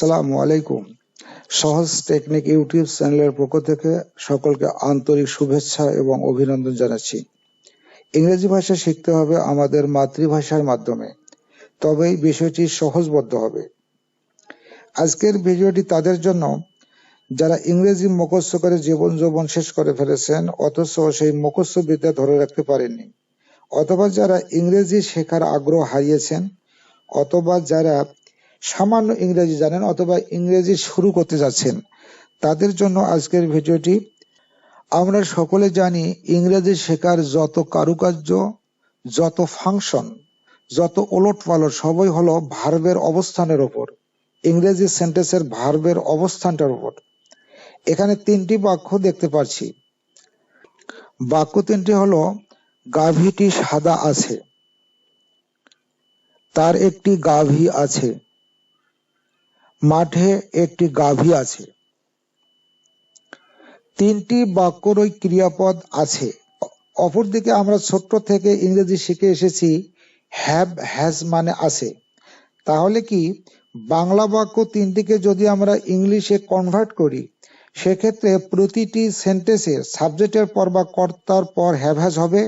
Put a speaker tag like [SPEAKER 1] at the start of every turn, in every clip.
[SPEAKER 1] আসসালামু আলাইকুম। সহজ টেকনিক ইউটিউব চ্যানেলের পক্ষ থেকে সকলকে আন্তরিক শুভেচ্ছা এবং অভিনন্দন জানাচ্ছি। ইংরেজি ভাষা শিখতে হবে আমাদের মাতৃভাষার মাধ্যমে, তবেই বিষয়টি সহজবোধ্য হবে। আজকের ভিডিওটি তাদের জন্য যারা ইংরেজি মুখস্থ করে জীবন যৌবন শেষ করে ফেলেছেন অথচ সেই মুখস্থ বিদ্যা ধরে রাখতে পারেননি, অথবা যারা ইংরেজি শেখার আগ্রহ হারিয়েছেন, অথবা যারা সামান্য ইংরেজি জানেন অথবা ইংরেজি শুরু করতে যাচ্ছেন, তাদের জন্য আজকের ভিডিওটি। আমরা সকলে জানি ইংরেজি শেখার যত কারুকার্য, যত ফাংশন, যত ওলটপালট সবই হলো ভার্বের অবস্থানের উপর, ইংরেজি সেন্টেন্সের ভার্বের অবস্থানটার উপর। এখানে তিনটি বাক্য দেখতে পাচ্ছি। বাক্য তিনটি হলো, গাভীটি সাদা আছে, তার একটি গাভী আছে, মাঠে একটি গাভী আছে। তিনটি বাক্যরই ক্রিয়াপদ আছে। অপরদিকে আমরা ছোট্ট থেকে ইংরেজি শিখে এসেছি হ্যাভ, হ্যাজ মানে আছে। তাহলে কি বাংলা বাক্য তিনটিকে যদি আমরা ইংলিশে কনভার্ট করি, সেক্ষেত্রে প্রতিটি সেন্টেন্সে সাবজেক্টের পর বা কর্তার পর হ্যাভ হ্যাজ হবে,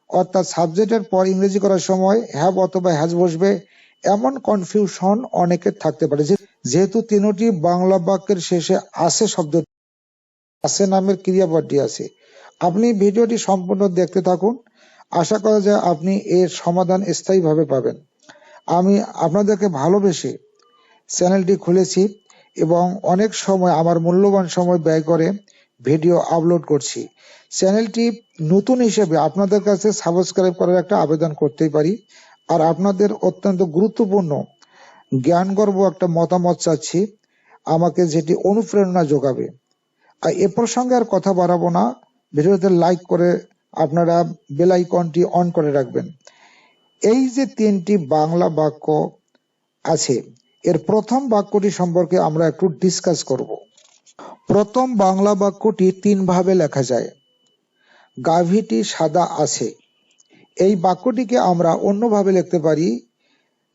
[SPEAKER 1] অর্থাৎ সাবজেক্টের পর ইংরেজি করার সময় হ্যাভ অথবা হ্যাজ বসবে। এমন কনফিউশন অনেকের থাকতে পারে, যেহেতু তিনটি বাংলা বাক্যের শেষে আছে শব্দ, আছে নামের ক্রিয়াপদটি আছে। আপনি ভিডিওটি সম্পূর্ণ দেখতে থাকুন, আশা করা যায় আপনি এর সমাধান স্থায়ীভাবে পাবেন। আমি আপনাদেরকে ভালোবেসে চ্যানেলটি খুলেছি এবং অনেক সময় আমার মূল্যবান সময় ব্যয় করে ভিডিও আপলোড করছি। চ্যানেলটি নতুন হিসেবে আপনাদের কাছে সাবস্ক্রাইব করার একটা আবেদন করতেই পারি। আর আপনাদের অত্যন্ত গুরুত্বপূর্ণ জ্ঞানগর্ভ একটা মতামত চাচ্ছি আমাকে, যেটি অনুপ্রেরণা যোগাবে। আর এ প্রসঙ্গে আর কথা বাড়াবো না, ভিডিওতে লাইক করে আপনারা বেল আইকনটি অন করে রাখবেন। এই যে তিনটি বাংলা বাক্য আছে, এর প্রথম বাক্যটি সম্পর্কে আমরা একটু ডিসকাস করব। প্রথম বাংলা বাক্যটি তিন ভাবে লেখা যায়। গাভীটি সাদা আছে, এই বাক্যটিকে আমরা অন্যভাবে লিখতে পারি,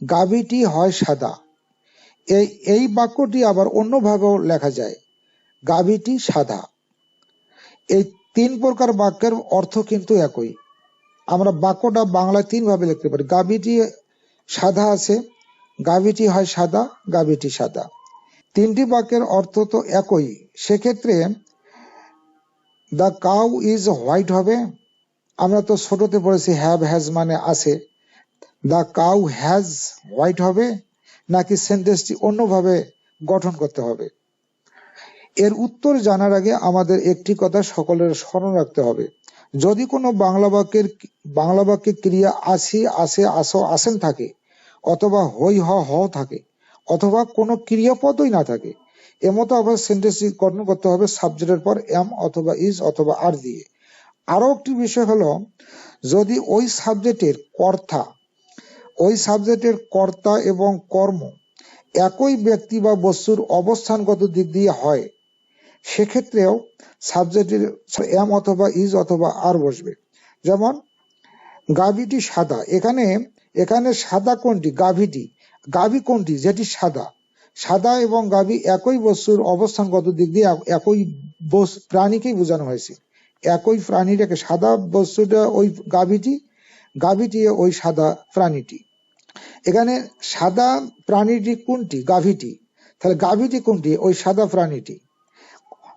[SPEAKER 1] গাভীটি হয় সাদা। এই বাক্যটি আবার অন্যভাবেও লেখা যায়, গাভীটি সাদা। এই তিন প্রকার বাক্যের অর্থ কিন্তু একই। আমরা বাক্যটা বাংলায় তিন ভাবে লিখতে পারি, গাভীটি সাদা আছে, গাভীটি হয় সাদা, গাভীটি সাদা। তিনটি বাক্যের অর্থ তো একই, সেক্ষেত্রে দ্য কাউ ইজ হোয়াইট হবে। আমরা তো ছোটতে পড়েছি হ্যাভ হ্যাজ মানে আছে, দ্য কাউ হ্যাজ হোয়াইট হবে, নাকি সেন্টেন্সটি অন্যভাবে গঠন করতে হবে? এর উত্তর জানার আগে আমাদের একটি কথা সকলের স্মরণ রাখতে হবে। যদি কোনো বাংলা বাক্যে ক্রিয়া আসি, আসে, আসো, আসেন থাকে, অথবা হই, হ থাকে, অথবা কোনো ক্রিয়াপদই না থাকে, এমতো আবার সেন্টেন্সটি গঠন করতে হবে সাবজেক্টের পর এম অথবা ইজ অথবা আর দিয়ে। আরো একটি বিষয় হলো, যদি ওই সাবজেক্টের কর্তা এবং কর্ম একই ব্যক্তি বা বস্তুর অবস্থানগত দিক দিয়ে হয়, সেক্ষেত্রেও সাবজেক্টের এম অথবা ইজ অথবা আর বসবে। যেমন গাভীটি সাদা, এখানে সাদা কোনটি? গাভী কোনটি যেটি সাদা? সাদা এবং গাভী একই বস্তুর অবস্থানগত দিক দিয়ে একই প্রাণীকেই বোঝানো হয়েছে। একই প্রাণীটাকে, সাদা বস্তুটা ওই গাভীটি ওই সাদা প্রাণীটি। এখানে সাদা প্রাণীটি কোনটি? গাভীটি। তাহলে গাভীটি কোনটি? ওই সাদা প্রাণীটি।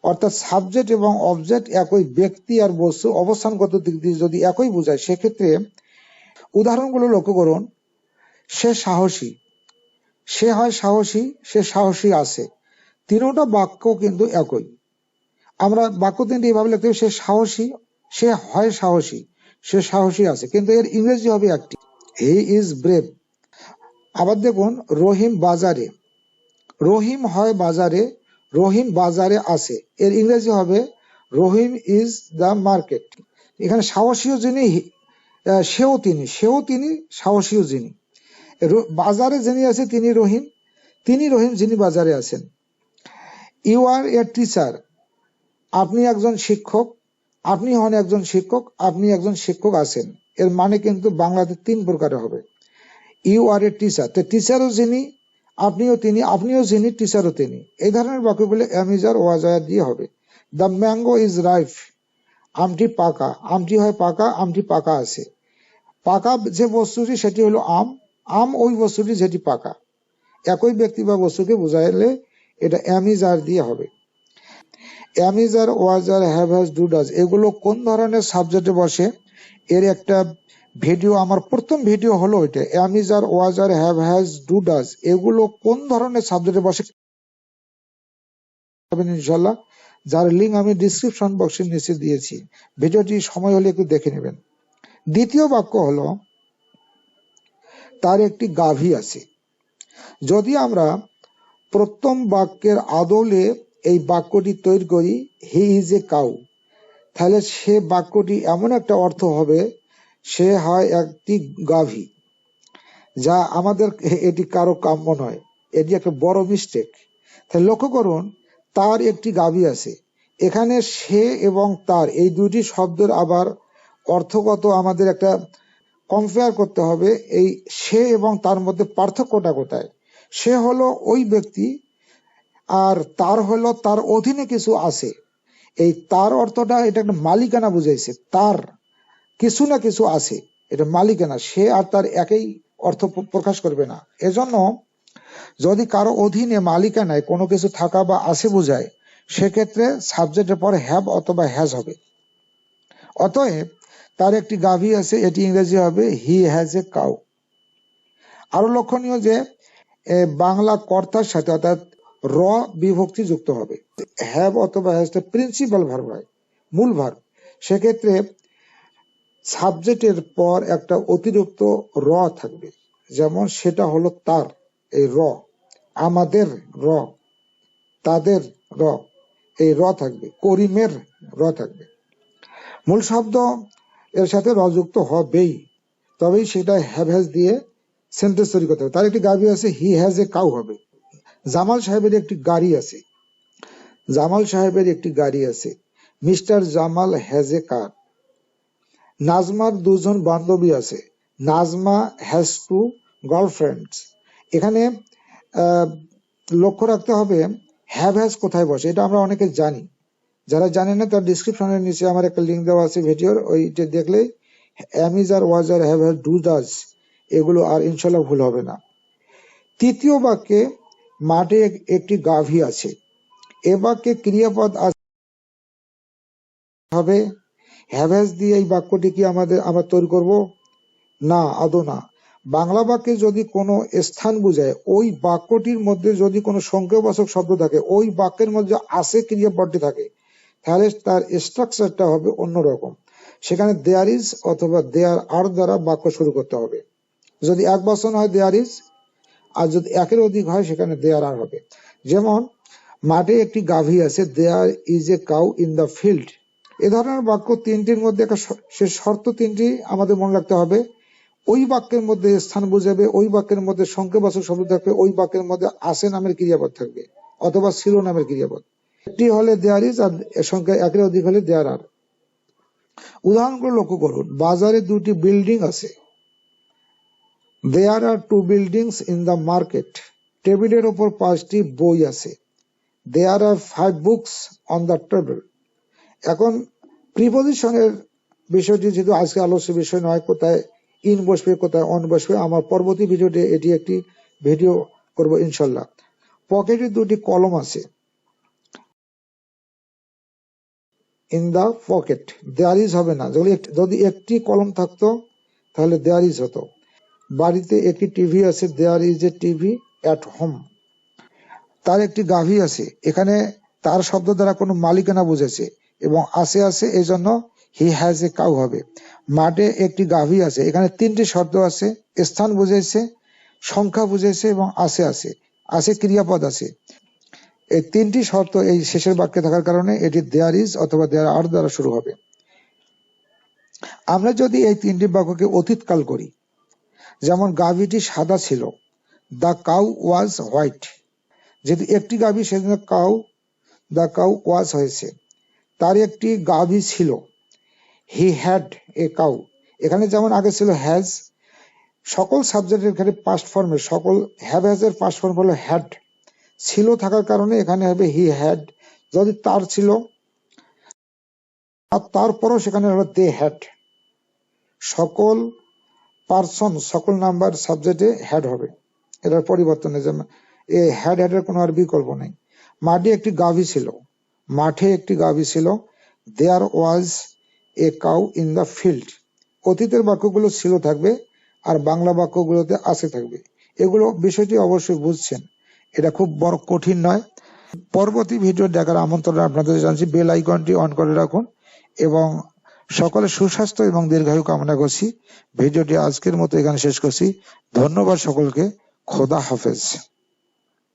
[SPEAKER 1] অর্থাৎ সাবজেক্ট এবং অবজেক্ট একই, ব্যক্তি আর বস্তু অবস্থানগত দিক দিয়ে যদি একই বোঝায়, সেক্ষেত্রে উদাহরণগুলো লক্ষ্য করুন। সে সাহসী, সে হয় সাহসী, সে সাহসী আছে। তিনটা বাক্য কিন্তু একই। আমরা বাক্য তিনটি এভাবে লিখতে হবে, সে সাহসী, সে হয় সাহসী, সে সাহসী আছে, কিন্তু এর ইংরেজি হবে একটি, হি ইজ ব্রেভ। আবার দেখুন, রহিম বাজারে, রহিম হয় বাজারে, রহিম বাজারে আছে, এর ইংরেজি হবে রহিম ইজ দ্য মার্কেট। এখানে সাহসীও যিনি, সেও তিনি, সাহসীও যিনি। বাজারে যিনি আছে তিনি রহিম যিনি বাজারে আছেন। ইউ আর এ টিচার, আপনি একজন শিক্ষক, আপনি হন একজন শিক্ষক, আপনি একজন শিক্ষক আছেন। এর মানে কিন্তু বাংলাতে তিন প্রকারে হবে। ইউ আর এ টিচার, তো টিচারও যিনি, আপনিও যিনি, টিচারও তিনি। এই ধরনের বাক্যগুলো এম ইজ আর ওয়াজ আর দিয়ে হবে। দ্য ম্যাঙ্গো ইজ রাইপ, আমটি পাকা, আমটি হয় পাকা, আমটি পাকা আছে। পাকা যে বস্তুটি সেটি হলো আম, আম ওই বস্তুটি যেটি পাকা। একই ব্যক্তি বা বস্তুকে বোঝাইলে এটা এম ইজ আর দিয়ে হবে। Am is are, was are, have has, do does এগুলো কোন ধরনের সাবজেক্টে বসে এর একটা ভিডিও, আমার প্রথম ভিডিও হলো এটা। Am is are, was are, have has, do does এগুলো কোন ধরনের সাবজেক্টে বসে ইনশাল্লাহ, যার লিঙ্ক আমি ডিসক্রিপশন বক্সের নিচে দিয়েছি। ভিডিওটি সময় হলে একটু দেখে নেবেন। দ্বিতীয় বাক্য হলো তার একটি গাভী আছে। যদি আমরা প্রথম বাক্যের আদলে এই বাক্যটি তৈরি করি হি ইজ এ কাউ, তাহলে সে বাক্যটি এমন একটা অর্থ হবে, সে হয় একটি গাভী, যা আমাদের এটি কারো কাম্য নয়, এটি একটা বড় মিস্টেক। তাহলে লক্ষ্য করুন, তার একটি গাভী আছে, এখানে সে এবং তার এই দুইটি শব্দের আবার অর্থগত আমাদের একটা কম্পেয়ার করতে হবে। এই সে এবং তার মধ্যে পার্থক্যটা কোথায়? সে হলো ওই ব্যক্তি, আর তার হলো তার অধীনে কিছু আছে। এই তার অর্থটা এটা একটা মালিকানা বুঝাইছে, তার কিছু না কিছু আছে, এটা মালিকানা। সে আর তার একই অর্থ প্রকাশ করবে না। এজন্য যদি কারো অধীনে মালিকানায় কোনো কিছু থাকা বা আছে বোঝায়, সেক্ষেত্রে সাবজেক্টের পরে হ্যাভ অথবা হ্যাজ হবে। অতএব তার একটি গাভী আছে, এটি ইংরেজি হবে হি হ্যাজ এ কাউ। আরো লক্ষণীয় যে বাংলা কর্তার সাথে অর্থাৎ র বিভক্তি যুক্ত হবে। হ্যাভ অথবা হ্যাজটা প্রিন্সিপাল ভার্ব হয়, মূল ভার্ব। সেক্ষেত্রে সাবজেক্টের পর একটা অতিরিক্ত র থাকবে, যেমন সেটা হলো তার, এই র, আমাদের র, তাদের র, এই র থাকবে, করিমের র থাকবে। মূল শব্দ এর সাথে র যুক্ত হবেই, তবেই সেটা হ্যাভ হ্যাজ দিয়ে সেন্টেন্স তৈরি করতে হবে। তার একটি গাভী আছে, হি হ্যাজ এ কাউ হবে। জামাল সাহেবের একটি গাড়ি আছে, জামাল সাহেবের একটি গাড়ি আছে, মিস্টার জামাল হ্যাজ এ কার। নাজমার দুজন বান্ধবী আছে, নাজমা হ্যাজ টু গার্লফ্রেন্ডস। এখানে লক্ষ্য রাখতে হবে হ্যাভ হ্যাজ কোথায় বসে, এটা আমরা অনেকে জানি। যারা জানেন না, তার ডিসক্রিপশনের নিচে আমার একটা লিঙ্ক দেওয়া আছে ভিডিওর, ওইটা দেখলে am is are, was are, have has, do does এগুলো আর ইনশাল্লাহ ভুল হবে না। তৃতীয় বাক্যে মাঠে একটি গাভী আছে, এ বাক্যে ক্রিয়াপদ হবে হ্যাভ হ্যাজ দিয়ে। এই বাক্যটি কি আমরা তৈরি করব? না, আদৌ না। বাংলা বাক্যে যদি কোনো স্থান বোঝায়, ওই বাক্যটির মধ্যে যদি কোনো সংখ্যাবাচক শব্দ থাকে, ওই বাক্যের মধ্যে আছে ক্রিয়াপদটি থাকে, তাহলে তার স্ট্রাকচারটা হবে অন্যরকম। সেখানে দেয়ার ইজ অথবা দেয়ার আর দ্বারা বাক্য শুরু করতে হবে। যদি এক বচন হয় দেয়ার ইজ, আর যদি একের অধিক হয় সেখানে দেয়ার আর হবে। যেমন মাঠে একটি গাভী আছে, there is a cow in the field. এ ধরনের বাক্য তিনটির মধ্যে একটা সে শর্ত তিনটি আমাদের মনে রাখতে হবে। ওই বাক্যের মধ্যে স্থান বুঝাবে, ওই বাক্যের মধ্যে সংখ্যাবাচক শব্দ থাকবে, ওই বাক্যের মধ্যে আছে নামের ক্রিয়াপদ থাকবে অথবা ছিল নামের ক্রিয়াপদ। একটি হলে দেয়ার ইজ, আর সংখ্যা একের অধিক হলে দেয়ার আর। উদাহরণগুলো লক্ষ্য করুন। বাজারে দুটি বিল্ডিং আছে, there are two buildings in the market. টেবিলের ওপর 5টি বই আছে, there are 5 books on the table. এখন প্রিপজিশনের বিষয়টি যেহেতু আজকে আলোচ্য বিষয় নয়, কোথায় ইন বসবে কোথায় অন বসবে, আমার পরবর্তী ভিডিওতে এটি একটি ভিডিও করব ইনশাল্লাহ। পকেটে দুটি কলম আছে, in the pocket, there is হবে না। যদি একটি কলম থাকতো তাহলে দেয়ার ইজ হতো। বাড়িতে একটি টিভি আছে, there is a TV at home. তার একটি গাভী আছে, এখানে তার শব্দ দ্বারা কোনো মালিকানা বুঝেছে এবং আছে আছে, এই জন্য হি হ্যাজ এ কাউ হবে। মাঠে একটি গাভী আছে, এখানে তিনটি শব্দ আছে, স্থান বুঝেছে, সংখ্যা বুঝেছে এবং আছে আছে, আছে ক্রিয়াপদ আছে। এই তিনটি শর্ত এই শেষের বাক্যে থাকার কারণে এটি দেয়ার ইজ অথবা দেয়ার আর দ্বারা শুরু হবে। আমরা যদি এই তিনটি বাক্যকে অতীতকাল করি, যেমন গাভীটি সাদা ছিল, দ্য কাউ ওয়াজ হোয়াইট। যেহেতু একটি গাভী সেজন্য কাউ, দ্য কাউ ওয়াজ হয়েছে। তার একটি গাভী ছিল, হি হ্যাড এ কাউ। এখানে যেমন আগে ছিল হ্যাজ, সকল সাবজেক্টের এখানে পাস্ট ফর্মে সকল হ্যাভ হ্যাজ এর পাস্ট ফর্ম হলো হ্যাড, ছিল থাকার কারণে এখানে হবে হি হ্যাড। যদি তার ছিল আর তারপরও সেখানে হলো দে হ্যাড। সকল পার্সন সকল নাম্বার সাবজেক্টে হ্যাড হবে, এটার পরিবর্তনে যে হ্যাড হ্যাডের কোনো আর বিকল্প নেই। মাঠে একটি গাভী ছিল, মাঠে একটি গাভী ছিল। There was a cow in the field. অতীতের বাক্যগুলো ছিল থাকবে আর বাংলা বাক্যগুলোতে আছে থাকবে। এগুলো বিষয়টি অবশ্যই বুঝছেন, এটা খুব বড় কঠিন নয়। পরবর্তী ভিডিও দেখার আমন্ত্রণ আপনাদের জানাচ্ছি। বেল আইকনটি অন করে রাখুন এবং সকলের সুস্বাস্থ্য এবং দীর্ঘায়ু কামনা করছি। ভিডিওটি আজকের মতো এখানে শেষ করছি। ধন্যবাদ সকলকে। খোদা হাফেজ।